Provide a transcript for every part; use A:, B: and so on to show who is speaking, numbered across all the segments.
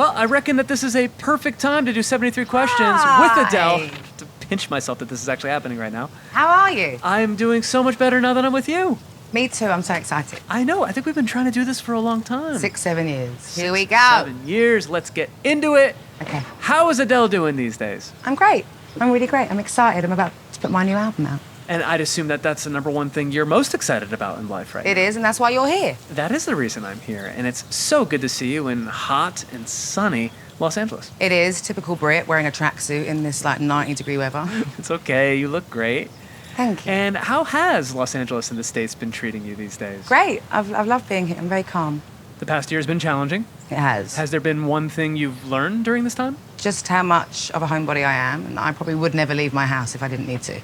A: Well, I reckon that this is a perfect time to do 73 questions with Adele. To pinch myself that this is actually happening right now.
B: How are you?
A: I'm doing so much better now that I'm with you.
B: Me too, I'm so excited.
A: I know, I think we've been trying to do this for a long time.
B: 6, 7 years. Here we go.
A: 7 years, let's get into it.
B: Okay.
A: How is Adele doing these days?
B: I'm great. I'm really great. I'm excited. I'm about to put my new album out.
A: And I'd assume that that's the number one thing you're most excited about in life right now.
B: It is, and that's why you're here.
A: That is the reason I'm here, and it's so good to see you in hot and sunny Los Angeles.
B: It is, typical Brit, wearing a tracksuit in this 90-degree weather.
A: It's okay, you look great.
B: Thank you.
A: And how has Los Angeles and the States been treating you these days?
B: Great. I've loved being here. I'm very calm.
A: The past year has been challenging.
B: It has.
A: Has there been one thing you've learned during this time?
B: Just how much of a homebody I am, and I probably would never leave my house if I didn't need to.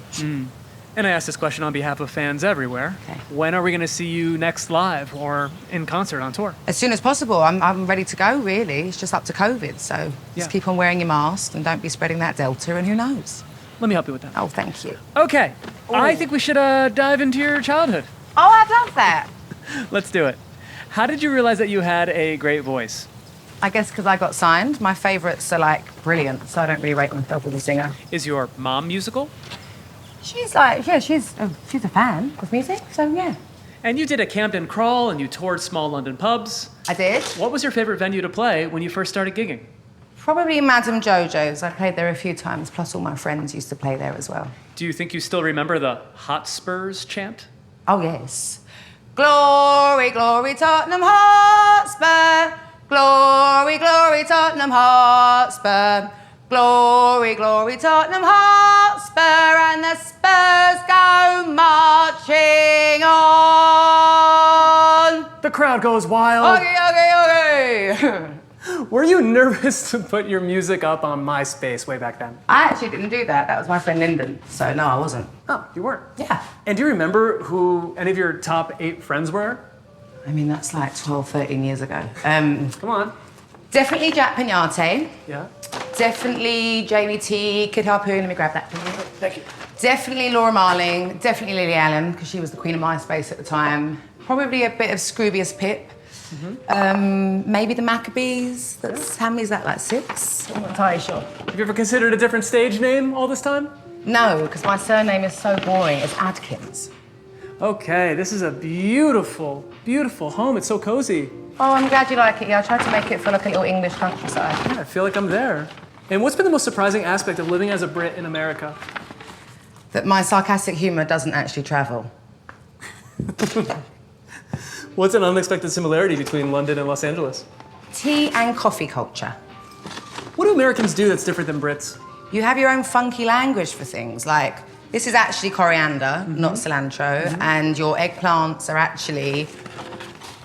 A: And I ask this question on behalf of fans everywhere.
B: Okay.
A: When are we going to see you next live or in concert on tour?
B: As soon as possible. I'm ready to go, really. It's just up to COVID, so just keep on wearing your mask and don't be spreading that Delta, and who knows?
A: Let me help you with that.
B: Oh, thank you.
A: Okay. I think we should dive into your childhood.
B: Oh, I'd love that.
A: Let's do it. How did you realize that you had a great voice?
B: I guess because I got signed. My favourites are, brilliant, so I don't really rate myself as a singer.
A: Is your mom musical?
B: She's she's a fan of music, so yeah.
A: And you did a Camden crawl and you toured small London pubs.
B: I did.
A: What was your favorite venue to play when you first started gigging?
B: Probably Madame Jojo's. I played there a few times, plus all my friends used to play there as well.
A: Do you think you still remember the Hotspurs chant?
B: Oh, yes. Glory, glory, Tottenham Hotspur. Glory, glory, Tottenham Hotspur. Glory, glory, Tottenham Hotspur, and the Spurs go marching on.
A: The crowd goes wild.
B: Okay.
A: Were you nervous to put your music up on MySpace way back then?
B: I actually didn't do that. That was my friend Lyndon. So no, I wasn't.
A: Oh, you weren't?
B: Yeah.
A: And do you remember who any of your top 8 friends were?
B: I mean, that's 12, 13 years ago.
A: Come on.
B: Definitely Jack Pignate.
A: Yeah.
B: Definitely Jamie T, Kid Harpoon. Let me grab that.
A: Thank you.
B: Definitely Laura Marling. Definitely Lily Allen, because she was the queen of MySpace at the time. Probably a bit of Scroobius Pip. Maybe the Maccabees. How many is that, 6? I'm not entirely sure.
A: Have you ever considered a different stage name all this time?
B: No, because my surname is so boring. It's Adkins.
A: Okay, this is a beautiful, beautiful home. It's so cozy.
B: Oh, I'm glad you like it. Yeah, I tried to make it feel like a little English countryside.
A: Yeah, I feel like I'm there. And what's been the most surprising aspect of living as a Brit in America?
B: That my sarcastic humour doesn't actually travel.
A: What's an unexpected similarity between London and Los Angeles?
B: Tea and coffee culture.
A: What do Americans do that's different than Brits?
B: You have your own funky language for things, like this is actually coriander, not cilantro, and your eggplants are actually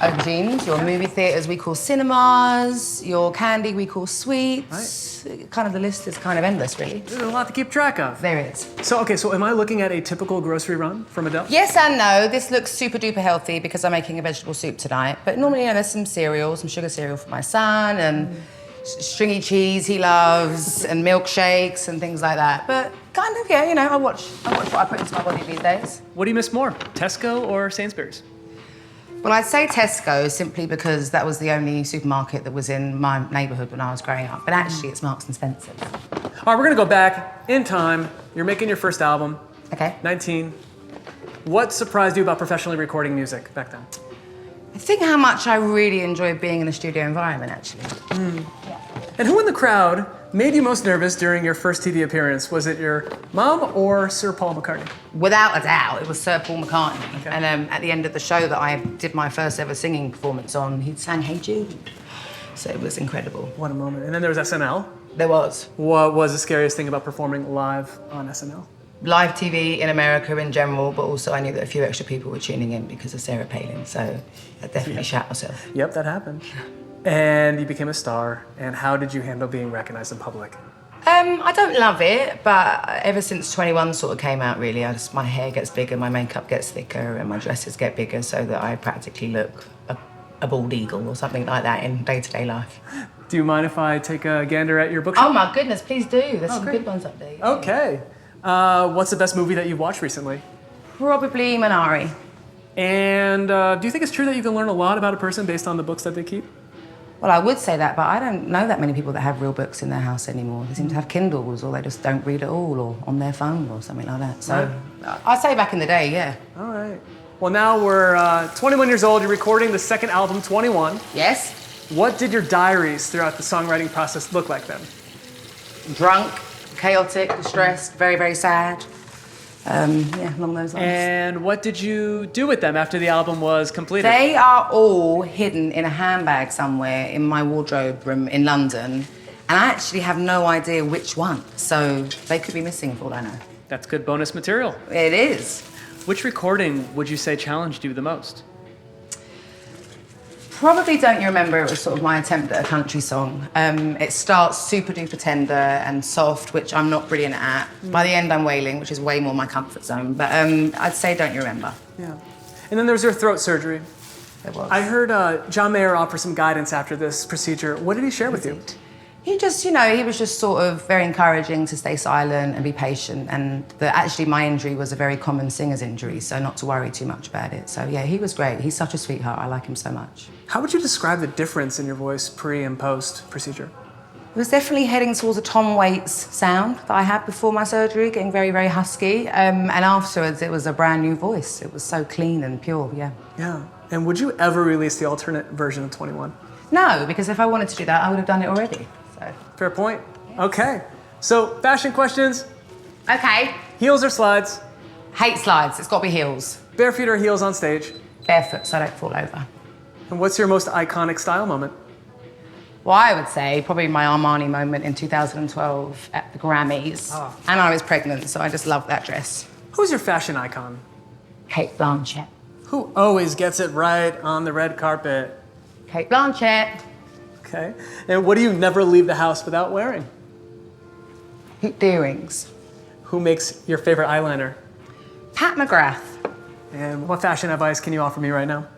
B: aubergines. Your movie theatres we call cinemas, your candy we call sweets. Kind of the list is kind of endless, really.
A: There's a lot to keep track of.
B: There is.
A: So am I looking at a typical grocery run from Adele?
B: Yes and no. This looks super duper healthy because I'm making a vegetable soup tonight. But normally, there's some cereal, some sugar cereal for my son, and stringy cheese he loves, and milkshakes and things like that. But kind of, I watch what I put into my body these days.
A: What do you miss more, Tesco or Sainsbury's?
B: Well, I'd say Tesco simply because that was the only supermarket that was in my neighbourhood when I was growing up. But actually, it's Marks and Spencer's.
A: All right, we're gonna go back in time. You're making your first album.
B: Okay.
A: 19. What surprised you about professionally recording music back then?
B: I think how much I really enjoyed being in a studio environment, actually.
A: And who in the crowd made you most nervous during your first TV appearance? Was it your mom or Sir Paul McCartney? Without
B: a doubt, it was Sir Paul McCartney. Okay. And at the end of the show that I did my first ever singing performance on, he sang Hey Jude. So it was incredible.
A: What a moment. And then there was SNL.
B: There was.
A: What was the scariest thing about performing live on SNL?
B: Live TV in America in general, but also I knew that a few extra people were tuning in because of Sarah Palin, so I definitely shat myself.
A: Yep, that happened. And you became a star, and how did you handle being recognized in public?
B: I don't love it, but ever since 21 sort of came out, really, my hair gets bigger, my makeup gets thicker, and my dresses get bigger so that I practically look a bald eagle or something like that in day-to-day life.
A: Do you mind if I take a gander at your bookshelf?
B: Oh my goodness, please do. There's some good ones up there.
A: Okay. What's the best movie that you've watched recently?
B: Probably Minari.
A: And do you think it's true that you can learn a lot about a person based on the books that they keep?
B: Well, I would say that, but I don't know that many people that have real books in their house anymore. They seem to have Kindles, or they just don't read at all, or on their phone, or something like that. So I'd say back in the day, yeah.
A: All right. Well, now we're 21 years old. You're recording the second album, 21.
B: Yes.
A: What did your diaries throughout the songwriting process look like then?
B: Drunk, chaotic, distressed, very, very sad. Yeah, along those lines.
A: And what did you do with them after the album was completed?
B: They are all hidden in a handbag somewhere in my wardrobe room in London. And I actually have no idea which one. So they could be missing for all I know.
A: That's good bonus material.
B: It is.
A: Which recording would you say challenged you the most?
B: Probably Don't You Remember, it was sort of my attempt at a country song. It starts super duper tender and soft, which I'm not brilliant at. By the end, I'm wailing, which is way more my comfort zone. But I'd say Don't You Remember.
A: Yeah. And then there's your throat surgery.
B: It was.
A: I heard John Mayer offer some guidance after this procedure. What did he share with you?
B: He just, he was just sort of very encouraging to stay silent and be patient. And that actually my injury was a very common singer's injury, so not to worry too much about it. So yeah, he was great. He's such a sweetheart. I like him so much.
A: How would you describe the difference in your voice pre and post procedure?
B: It was definitely heading towards a Tom Waits sound that I had before my surgery, getting very, very husky. And afterwards, it was a brand new voice. It was so clean and pure, yeah.
A: Yeah. And would you ever release the alternate version of 21?
B: No, because if I wanted to do that, I would have done it already. So.
A: Fair point. Okay. So, fashion questions.
B: Okay.
A: Heels or slides?
B: Hate slides. It's got to be heels.
A: Bare feet or heels on stage?
B: Barefoot, so I don't fall over.
A: And what's your most iconic style moment?
B: Well, I would say probably my Armani moment in 2012 at the Grammys. Oh. And I was pregnant, so I just loved that dress.
A: Who's your fashion icon?
B: Kate Blanchett.
A: Who always gets it right on the red carpet?
B: Kate Blanchett.
A: Okay. And what do you never leave the house without wearing?
B: Hoop earrings.
A: Who makes your favorite eyeliner?
B: Pat McGrath.
A: And what fashion advice can you offer me right now?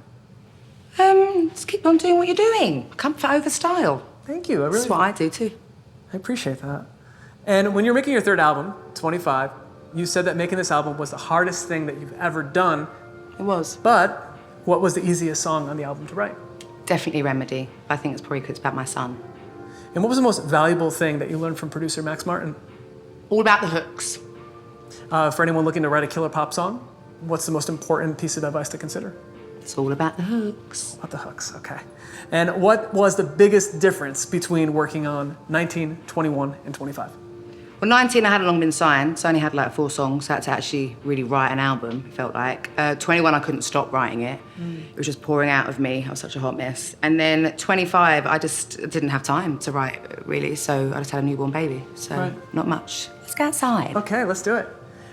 B: Just keep on doing what you're doing. Comfort over style.
A: Thank you.
B: That's what I do too.
A: I appreciate that. And when you're making your third album, 25, you said that making this album was the hardest thing that you've ever done.
B: It was.
A: But what was the easiest song on the album to write?
B: Definitely Remedy. I think it's probably because it's about my son.
A: And what was the most valuable thing that you learned from producer Max Martin?
B: All about the hooks.
A: For anyone looking to write a killer pop song, what's the most important piece of advice to consider?
B: It's all about the hooks.
A: About the hooks, okay. And what was the biggest difference between working on 19, 21, and 25?
B: Well, 19, I hadn't long been signed, so I only had like 4 songs. So I had to actually really write an album, it felt like. 21, I couldn't stop writing it. It was just pouring out of me. I was such a hot mess. And then 25, I just didn't have time to write, really. So I just had a newborn baby. So not much. Let's go outside.
A: Okay, let's do it.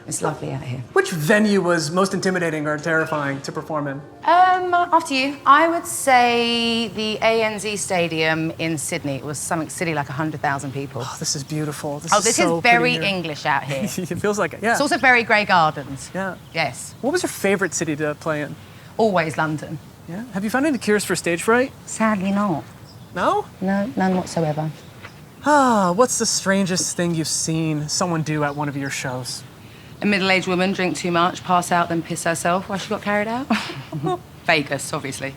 B: It's lovely out here.
A: Which venue was most intimidating or terrifying to perform in?
B: After you, I would say the ANZ Stadium in Sydney. It was something silly like 100,000 people.
A: Oh, this is beautiful. This
B: is
A: so
B: very
A: pretty here.
B: English out here.
A: It feels like it, yeah.
B: It's also very Grey Gardens.
A: Yeah.
B: Yes.
A: What was your favorite city to play in?
B: Always London.
A: Yeah. Have you found any cures for stage fright?
B: Sadly not.
A: No?
B: No, none whatsoever.
A: What's the strangest thing you've seen someone do at one of your shows?
B: A middle-aged woman drink too much, pass out, then piss herself while she got carried out. Vegas, obviously.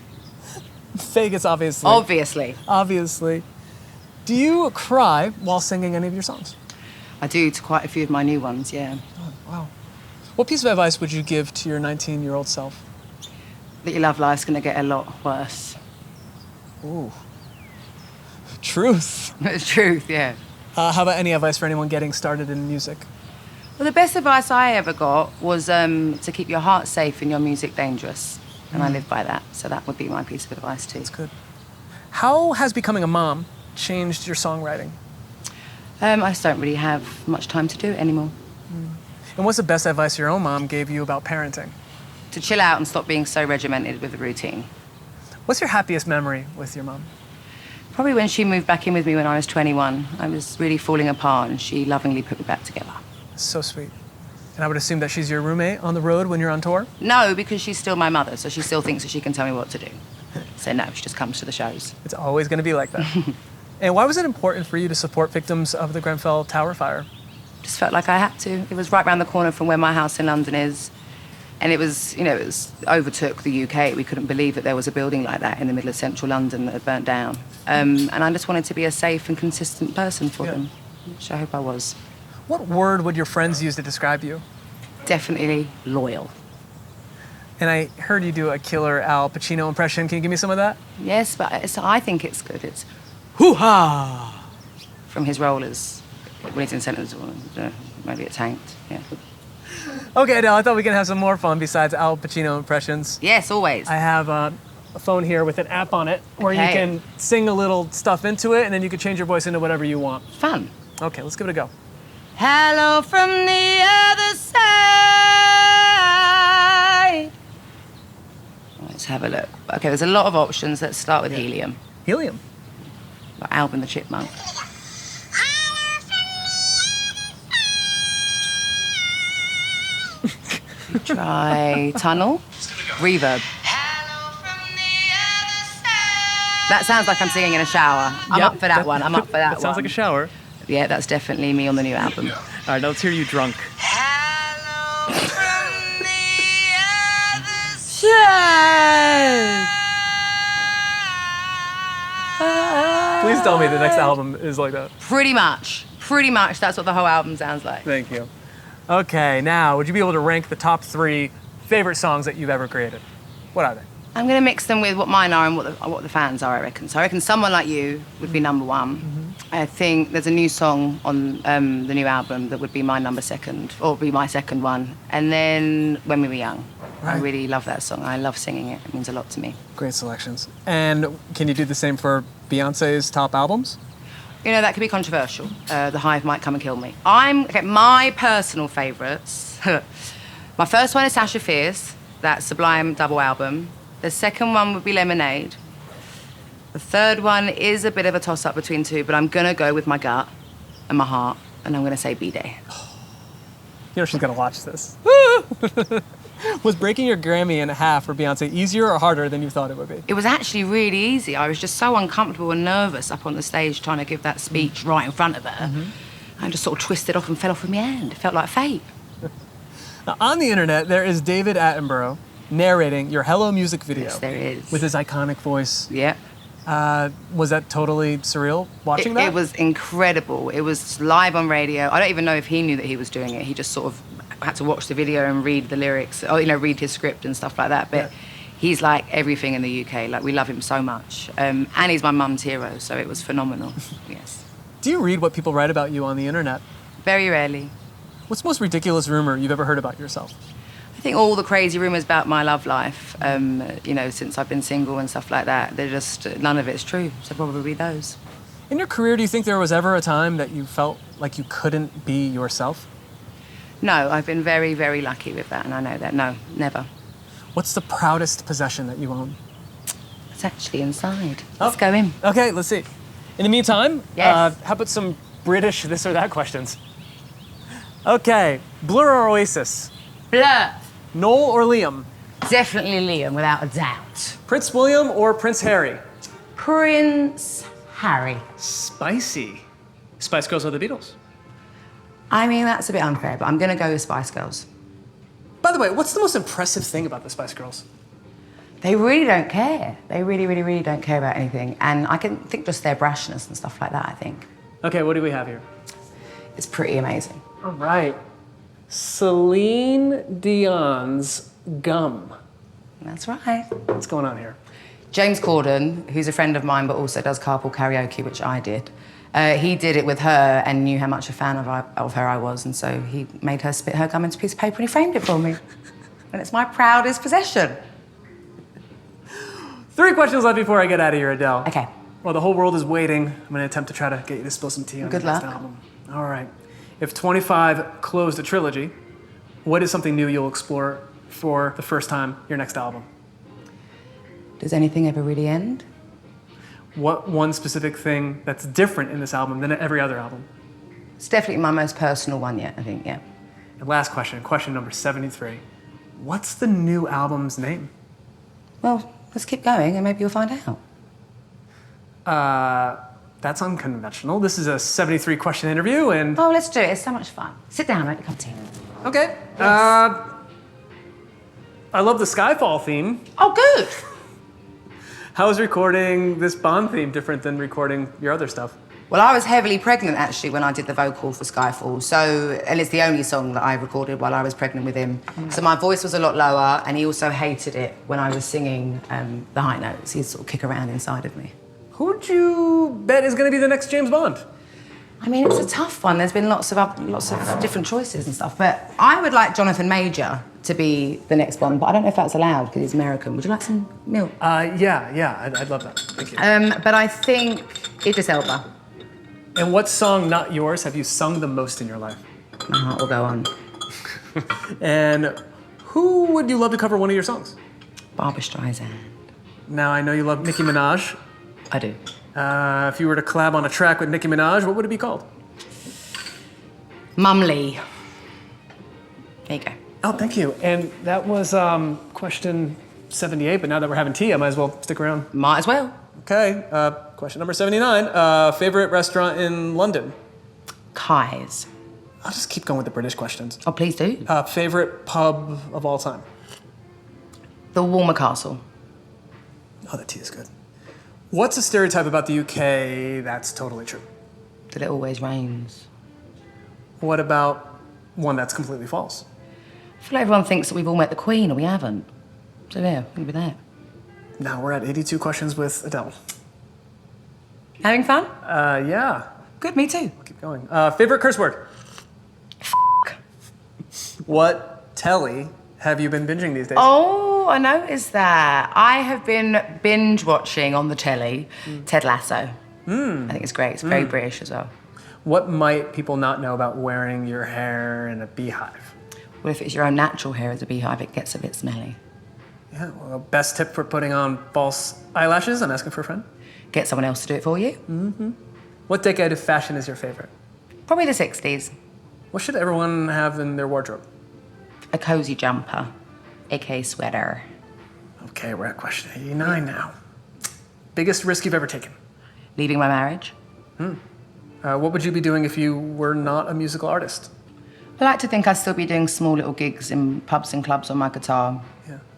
A: Vegas, obviously.
B: Obviously.
A: Obviously. Do you cry while singing any of your songs?
B: I do, to quite a few of my new ones, yeah.
A: Oh, wow. What piece of advice would you give to your 19-year-old self?
B: That your love life's gonna get a lot worse.
A: Ooh. Truth.
B: It's truth, yeah.
A: How about any advice for anyone getting started in music?
B: Well, the best advice I ever got was to keep your heart safe and your music dangerous. And I live by that, so that would be my piece of advice too.
A: That's good. How has becoming a mom changed your songwriting?
B: I just don't really have much time to do it anymore.
A: And what's the best advice your own mom gave you about parenting?
B: To chill out and stop being so regimented with the routine.
A: What's your happiest memory with your mom?
B: Probably when she moved back in with me when I was 21. I was really falling apart and she lovingly put me back together.
A: So sweet. And I would assume that she's your roommate on the road when you're on tour?
B: No, because she's still my mother, so she still thinks that she can tell me what to do. So no, she just comes to the shows.
A: It's always going to be like that. And why was it important for you to support victims of the Grenfell Tower fire?
B: Just felt like I had to. It was right round the corner from where my house in London is. And it was, you know, it was overtook the UK. We couldn't believe that there was a building like that in the middle of central London that had burnt down. And I just wanted to be a safe and consistent person for them, which I hope I was.
A: What word would your friends use to describe you?
B: Definitely loyal.
A: And I heard you do a killer Al Pacino impression. Can you give me some of that?
B: Yes, but I think it's good. It's hoo-ha from his role as Wellington Centre's maybe it tanked, yeah.
A: Okay, Adele, I thought we could have some more fun besides Al Pacino impressions.
B: Yes, always.
A: I have a phone here with an app on it where you
B: Okay.
A: can sing a little stuff into it and then you can change your voice into whatever you want.
B: Fun.
A: Okay, let's give it a go.
B: Hello from the other side. Let's have a look. Okay, there's a lot of options. Let's start with helium.
A: Helium.
B: Like Alvin the Chipmunk. Try tunnel. Reverb. That sounds like I'm singing in a shower. I'm
A: Yep.
B: up for that one. I'm up for that
A: That sounds like a shower.
B: Yeah, that's definitely me on the new album.
A: All right, now let's hear you drunk.
B: Hello from the other side.
A: Please tell me the next album is like that.
B: Pretty much. Pretty much. That's what the whole album sounds like.
A: Thank you. Okay, now, would you be able to rank the top 3 favorite songs that you've ever created? What are they?
B: I'm going to mix them with what mine are and what the fans are, I reckon. So I reckon Someone Like You would be number 1. I think there's a new song on the new album that would be my number 2, or be my second one. And then When We Were Young. I
A: Right.
B: really love that song. I love singing it. It means a lot to me.
A: Great selections. And can you do the same for Beyonce's top albums?
B: You know, that could be controversial. The Hive might come and kill me. My personal favourites. My first one is Sasha Fierce, that Sublime double album. The second one would be Lemonade. The third one is a bit of a toss-up between 2, but I'm gonna go with my gut and my heart, and I'm gonna say B-Day.
A: You know she's gonna watch this. Was breaking your Grammy in half for Beyonce easier or harder than you thought it would be?
B: It was actually really easy. I was just so uncomfortable and nervous up on the stage trying to give that speech right in front of her. I just sort of twisted off and fell off with my hand. It felt like fate.
A: Now, on the internet, there is David Attenborough narrating your Hello music video.
B: Yes, there is.
A: With his iconic voice.
B: Yeah.
A: Was that totally surreal watching that?
B: It was incredible. It was live on radio. I don't even know if he knew that he was doing it. He just sort of had to watch the video and read the lyrics, or, you know, read his script and stuff like that. But he's like everything in the UK. Like, we love him so much. And he's my mum's hero, so it was phenomenal. Yes.
A: Do you read what people write about you on the internet?
B: Very rarely.
A: What's the most ridiculous rumor you've ever heard about yourself?
B: I think all the crazy rumours about my love life, you know, since I've been single and stuff like that, they're just, none of it's true. So probably those.
A: In your career, do you think there was ever a time that you felt like you couldn't be yourself?
B: No, I've been very, very lucky with that, and I know that. No, never.
A: What's the proudest possession that you own?
B: It's actually inside. Let's go in.
A: Okay, let's see. In the meantime,
B: Yes.
A: how about some British this or that questions? Okay, Blur or Oasis?
B: Blur.
A: Noel or Liam?
B: Definitely Liam, without a doubt.
A: Prince William or Prince Harry?
B: Prince Harry.
A: Spicy. Spice Girls or the Beatles?
B: I mean, that's a bit unfair, but I'm going to go with Spice Girls.
A: By the way, what's the most impressive thing about the Spice Girls?
B: They really don't care. They really, really, really don't care about anything. And I can think just their brashness and stuff like that, I think.
A: Okay, what do we have here?
B: It's pretty amazing.
A: All right. Celine Dion's Gum.
B: That's right.
A: What's going on here?
B: James Corden, who's a friend of mine but also does carpool karaoke, which I did, he did it with her and knew how much a fan of her I was, and so he made her spit her gum into a piece of paper and he framed it for me. And it's my proudest possession.
A: 3 questions left before I get out of here, Adele.
B: Okay.
A: Well, the whole world is waiting. I'm going to attempt to try to get you to spill some tea on
B: Good
A: your next
B: luck.
A: album. All right. If 25 closed a trilogy, what is something new you'll explore for the first time your next album?
B: Does anything ever really end?
A: What one specific thing that's different in this album than every other album?
B: It's definitely my most personal one yet, I think, yeah.
A: And last question, question number 73. What's the new album's name?
B: Well, let's keep going and maybe you'll find out.
A: That's unconventional. This is a 73 question interview and...
B: Oh, let's do it. It's so much fun. Sit down, make a cup of tea.
A: Okay. I love the Skyfall theme.
B: Oh, good.
A: How is recording this Bond theme different than recording your other stuff?
B: Well, I was heavily pregnant, actually, when I did the vocal for Skyfall. So, and it's the only song that I recorded while I was pregnant with him. So my voice was a lot lower, and he also hated it when I was singing the high notes. He'd sort of kick around inside of me.
A: Who'd you bet is going to be the next James Bond?
B: I mean, it's a tough one. There's been lots of different choices and stuff. But I would like Jonathan Major to be the next Bond, but I don't know if that's allowed because he's American. Would you like some milk?
A: Yeah, I'd love that. Thank you.
B: But I think Idris Elba.
A: And what song, not yours, have you sung the most in your life?
B: My heart will go on.
A: And who would you love to cover one of your songs?
B: Barbra Streisand.
A: Now, I know you love Nicki Minaj.
B: I do.
A: If you were to collab on a track with Nicki Minaj, what would it be called?
B: Mum Lee. There you go.
A: Oh, thank you. And that was question 78, but now that we're having tea, I might as well stick around.
B: Might as well.
A: Okay, question number 79. Favorite restaurant in London?
B: Kai's.
A: I'll just keep going with the British questions.
B: Oh, please do.
A: Favorite pub of all time?
B: The Walmer Castle.
A: Oh, that tea is good. What's a stereotype about the UK that's totally true?
B: That it always rains.
A: What about one that's completely false?
B: I feel like everyone thinks that we've all met the Queen, and we haven't. So yeah, think with that.
A: Now we're at 82 questions with Adele.
B: Having fun?
A: Yeah.
B: Good, me too.
A: Keep going. Favorite curse word? What telly have you been binging these days?
B: Oh, I noticed that. I have been binge watching on the telly Ted Lasso. I think it's great. It's very British as well.
A: What might people not know about wearing your hair in a beehive?
B: Well, if it's your own natural hair as a beehive, it gets a bit smelly.
A: Yeah, well, best tip for putting on false eyelashes? I'm asking for a friend.
B: Get someone else to do it for you.
A: What decade of fashion is your favorite?
B: Probably the 60s.
A: What should everyone have in their wardrobe?
B: A cozy jumper, aka sweater.
A: Okay, we're at question 89 now. Biggest risk you've ever taken?
B: Leaving my marriage.
A: What would you be doing if you were not a musical artist?
B: I like to think I'd still be doing small little gigs in pubs and clubs on my guitar,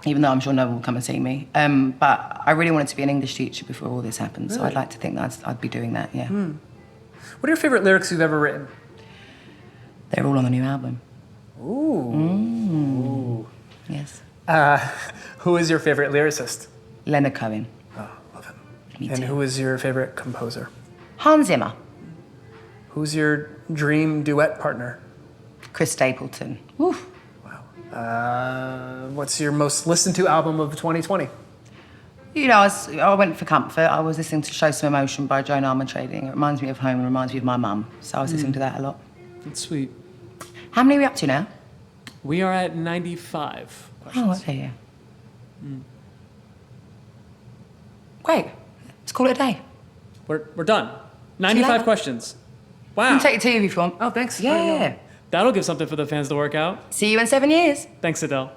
B: even though I'm sure no one will come and see me. But I really wanted to be an English teacher before all this happened, so I'd like to think that I'd be doing that, yeah.
A: What are your favorite lyrics you've ever written?
B: They're all on the new album.
A: Ooh.
B: Yes.
A: Who is your favorite lyricist?
B: Leonard Cohen.
A: Oh, love him.
B: Me
A: And
B: too.
A: who is your favorite composer?
B: Hans Zimmer.
A: Who's your dream duet partner?
B: Chris Stapleton. Oof.
A: Wow. What's your most listened to album of 2020?
B: You know, I went for comfort. I was listening to Show Some Emotion by Joan Armatrading. It reminds me of home and reminds me of my mum. So I was listening to that a lot.
C: That's sweet.
B: How many are we up to now?
C: We are at 95 questions.
B: Oh, okay, yeah. Great. Let's call it a day.
C: We're done. 95
B: later.
C: questions.
B: You
C: Wow.
B: can take your TV if you want.
A: Oh, thanks.
B: Yeah.
C: That'll give something for the fans to work out.
B: See you in 7 years.
C: Thanks, Adele.